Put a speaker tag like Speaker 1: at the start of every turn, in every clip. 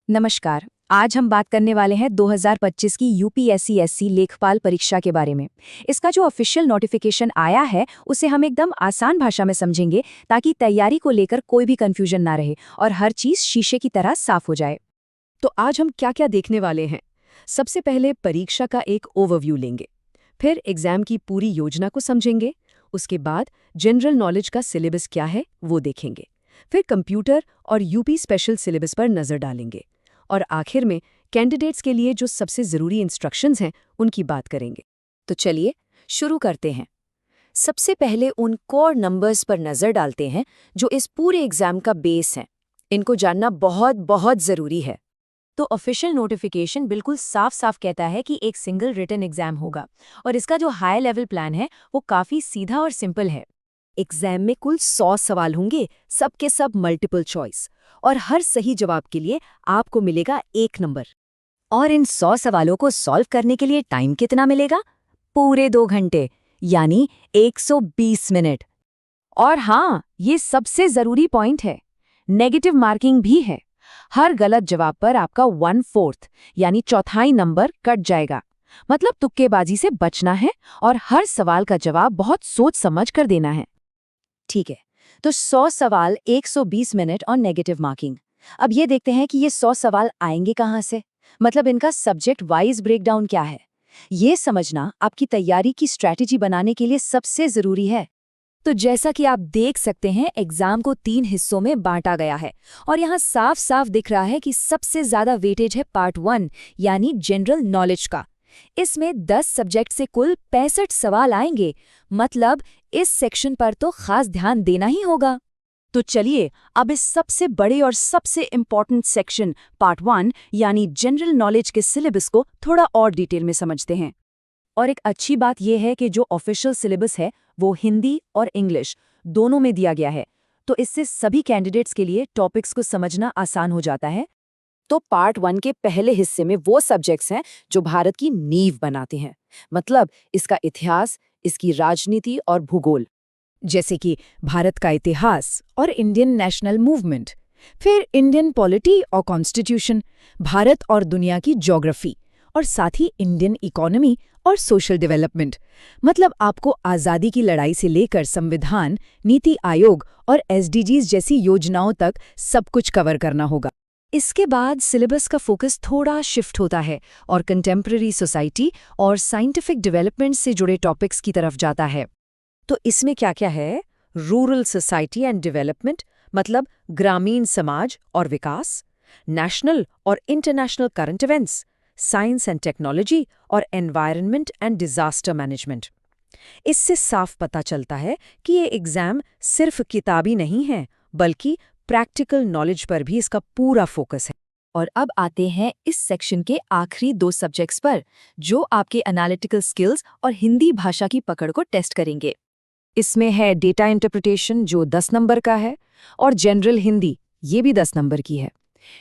Speaker 1: नमस्कार। आज हम बात करने वाले हैं 2025 की यूपीएससी लेखपाल परीक्षा के बारे में। इसका जो ऑफिशियल नोटिफिकेशन आया है उसे हम एकदम आसान भाषा में समझेंगे ताकि तैयारी को लेकर कोई भी कंफ्यूजन ना रहे और हर चीज शीशे की तरह साफ हो जाए।
Speaker 2: तो आज हम क्या क्या देखने वाले हैं। सबसे पहले परीक्षा का एक ओवरव्यू लेंगे, फिर एग्जाम की पूरी योजना को समझेंगे, उसके बाद जनरल नॉलेज का सिलेबस क्या है वो देखेंगे, फिर कंप्यूटर और यूपी स्पेशल सिलेबस पर नज़र डालेंगे और आखिर में कैंडिडेट्स के लिए जो सबसे ज़रूरी इंस्ट्रक्शंस हैं उनकी बात करेंगे।
Speaker 1: तो चलिए शुरू करते हैं। सबसे पहले उन कोर नंबर्स पर नजर डालते हैं जो इस पूरे एग्जाम का बेस है। इनको जानना बहुत बहुत जरूरी है। तो ऑफिशियल नोटिफिकेशन बिल्कुल साफ साफ कहता है कि एक सिंगल रिटन एग्जाम होगा और इसका जो हाई लेवल प्लान है वो काफी सीधा और सिंपल है।
Speaker 2: एग्जाम में कुल 100 सवाल होंगे, सबके सब मल्टीपल चॉइस, और हर सही जवाब के लिए आपको मिलेगा 1 नंबर।
Speaker 1: और इन 100 सवालों को सॉल्व करने के लिए टाइम कितना मिलेगा? पूरे 2 घंटे, यानी 120 मिनट। और हाँ, ये सबसे जरूरी पॉइंट है, नेगेटिव मार्किंग भी है। हर गलत जवाब पर आपका 1/4 यानी चौथाई नंबर कट जाएगा। मतलब तुक्केबाजी से बचना है और हर सवाल का जवाब बहुत सोच समझ कर देना है। ठीक है, तो 100 सवाल, 120 मिनट और नेगेटिव मार्किंग। अब ये देखते हैं कि ये 100 सवाल आएंगे कहाँ से, मतलब इनका सब्जेक्ट वाइज ब्रेकडाउन क्या है। ये समझना आपकी तैयारी की स्ट्रैटेजी बनाने के लिए सबसे जरूरी है। तो जैसा कि आप देख सकते हैं, एग्जाम को 3 हिस्सों में बांटा गया है और यहाँ साफ साफ दिख रहा है कि सबसे ज्यादा वेटेज है पार्ट 1 यानी जनरल नॉलेज का। इसमें 10 सब्जेक्ट से कुल 65 सवाल आएंगे। मतलब इस सेक्शन पर तो खास ध्यान देना ही होगा। तो चलिए अब इस सबसे बड़े और सबसे इम्पॉर्टेंट सेक्शन पार्ट 1 यानी जनरल नॉलेज के सिलेबस को थोड़ा और डिटेल में समझते हैं। और एक अच्छी बात यह है कि जो ऑफिशियल सिलेबस है वो हिंदी और इंग्लिश दोनों में दिया गया है, तो इससे सभी कैंडिडेट्स के लिए टॉपिक्स को समझना आसान हो जाता है। तो पार्ट 1 के पहले हिस्से में वो सब्जेक्ट्स हैं जो भारत की नींव बनाते हैं, मतलब इसका इतिहास, इसकी राजनीति और भूगोल, जैसे कि भारत का इतिहास और इंडियन नेशनल मूवमेंट। फिर इंडियन पॉलिटी और कॉन्स्टिट्यूशन, भारत और दुनिया की ज्योग्राफी, और साथ ही इंडियन इकोनॉमी और सोशल डेवलपमेंट। मतलब आपको आज़ादी की लड़ाई से लेकर संविधान, नीति आयोग और एसडीजीज जैसी योजनाओं तक सब कुछ कवर करना होगा। इसके बाद सिलेबस का फोकस थोड़ा शिफ्ट होता है और कंटेम्प्रेरी सोसाइटी और साइंटिफिक डेवलपमेंट से जुड़े टॉपिक्स की तरफ जाता है। तो इसमें क्या क्या है? रूरल सोसाइटी एंड डेवलपमेंट, मतलब ग्रामीण समाज और विकास, नेशनल और international current events, science and technology और एनवायरनमेंट एंड डिजास्टर मैनेजमेंट। इससे साफ पता चलता है कि ये एग्जाम सिर्फ किताबी नहीं है, बल्कि प्रैक्टिकल नॉलेज पर भी इसका पूरा फोकस है। और अब आते हैं इस सेक्शन के आखिरी 2 सब्जेक्ट्स पर, जो आपके एनालिटिकल स्किल्स और हिंदी भाषा की पकड़ को टेस्ट करेंगे। इसमें है डेटा इंटरप्रिटेशन जो 10 नंबर का है, और जनरल हिंदी, ये भी 10 नंबर की है।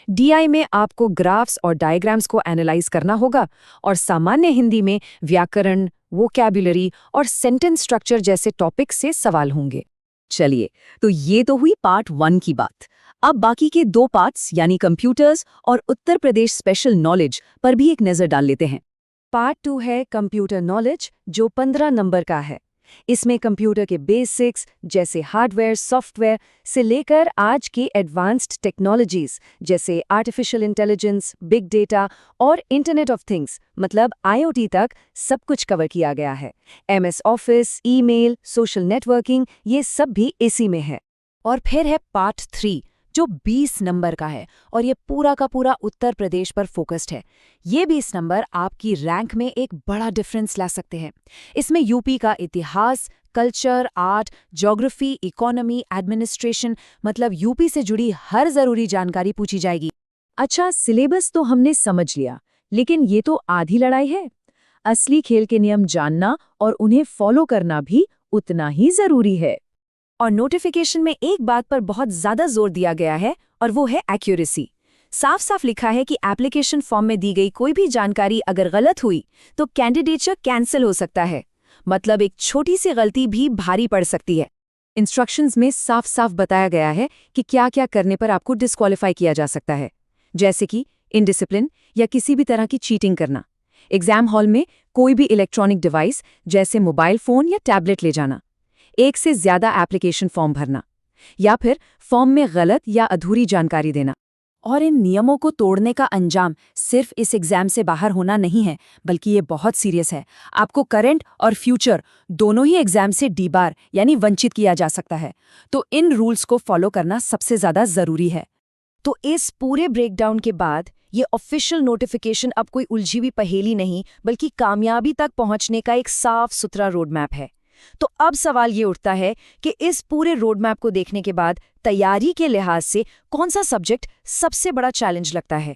Speaker 1: डीआई में आपको ग्राफ्स और डायग्राम्स को एनालाइज करना होगा, और सामान्य हिंदी में व्याकरण, वोकैबुलरी और सेंटेंस स्ट्रक्चर जैसे टॉपिक से सवाल होंगे। चलिए, तो ये तो हुई पार्ट 1 की बात। अब बाकी के 2 पार्ट्स यानी कंप्यूटर्स और उत्तर प्रदेश स्पेशल नॉलेज पर भी एक नज़र डाल लेते हैं। पार्ट 2 है कंप्यूटर नॉलेज जो 15 नंबर का है। इसमें कंप्यूटर के बेसिक्स जैसे हार्डवेयर, सॉफ्टवेयर से लेकर आज के एडवांस्ड टेक्नोलॉजीज जैसे आर्टिफिशियल इंटेलिजेंस, बिग डेटा और इंटरनेट ऑफ थिंग्स मतलब आईओटी तक सब कुछ कवर किया गया है। MS office, email, social networking, ये सब भी इसी में है। और फिर है पार्ट 3 जो 20 नंबर का है, और ये पूरा का पूरा उत्तर प्रदेश पर फोकस्ड है। ये 20 नंबर आपकी रैंक में एक बड़ा डिफरेंस ला सकते हैं। इसमें यूपी का इतिहास, culture, art, geography, economy, administration, मतलब यूपी से जुड़ी हर जरूरी जानकारी पूछी जाएगी। अच्छा, सिलेबस तो हमने समझ लिया, लेकिन ये तो आधी लड़ाई है। असली खेल के नियम जानना और उन्हें फॉलो करना भी उतना ही जरूरी है। और नोटिफिकेशन में एक बात पर बहुत ज्यादा जोर दिया गया है, और वो है एक्यूरेसी। साफ साफ लिखा है कि एप्लीकेशन फॉर्म में दी गई कोई भी जानकारी अगर गलत हुई तो कैंडिडेचर कैंसिल हो सकता है। मतलब एक छोटी सी गलती भी भारी पड़ सकती है। इंस्ट्रक्शंस में साफ साफ बताया गया है कि क्या क्या करने पर आपको डिस्क्वालीफाई किया जा सकता है, जैसे कि
Speaker 2: इनडिसिप्लिन या किसी भी तरह की चीटिंग करना। एग्जाम हॉल में कोई भी इलेक्ट्रॉनिक डिवाइस जैसे मोबाइल फोन या टैबलेट ले जाना। एक से ज्यादा एप्लीकेशन फॉर्म भरना या फिर फॉर्म में गलत या अधूरी जानकारी देना।
Speaker 1: और इन नियमों को तोड़ने का अंजाम सिर्फ इस एग्जाम से बाहर होना नहीं है, बल्कि ये बहुत सीरियस है। आपको करंट और फ्यूचर दोनों ही एग्जाम से डीबार यानी वंचित किया जा सकता है। तो इन रूल्स को फॉलो करना सबसे ज्यादा जरूरी है।
Speaker 2: तो इस पूरे ब्रेकडाउन के बाद ये ऑफिशियल नोटिफिकेशन अब कोई उलझी हुई पहेली नहीं, बल्कि कामयाबी तक पहुंचने का एक साफ सुथरा रोड मैप है। तो अब सवाल ये उठता है कि इस पूरे रोड मैप को देखने के बाद तैयारी के लिहाज से कौन सा सब्जेक्ट सबसे बड़ा चैलेंज लगता है?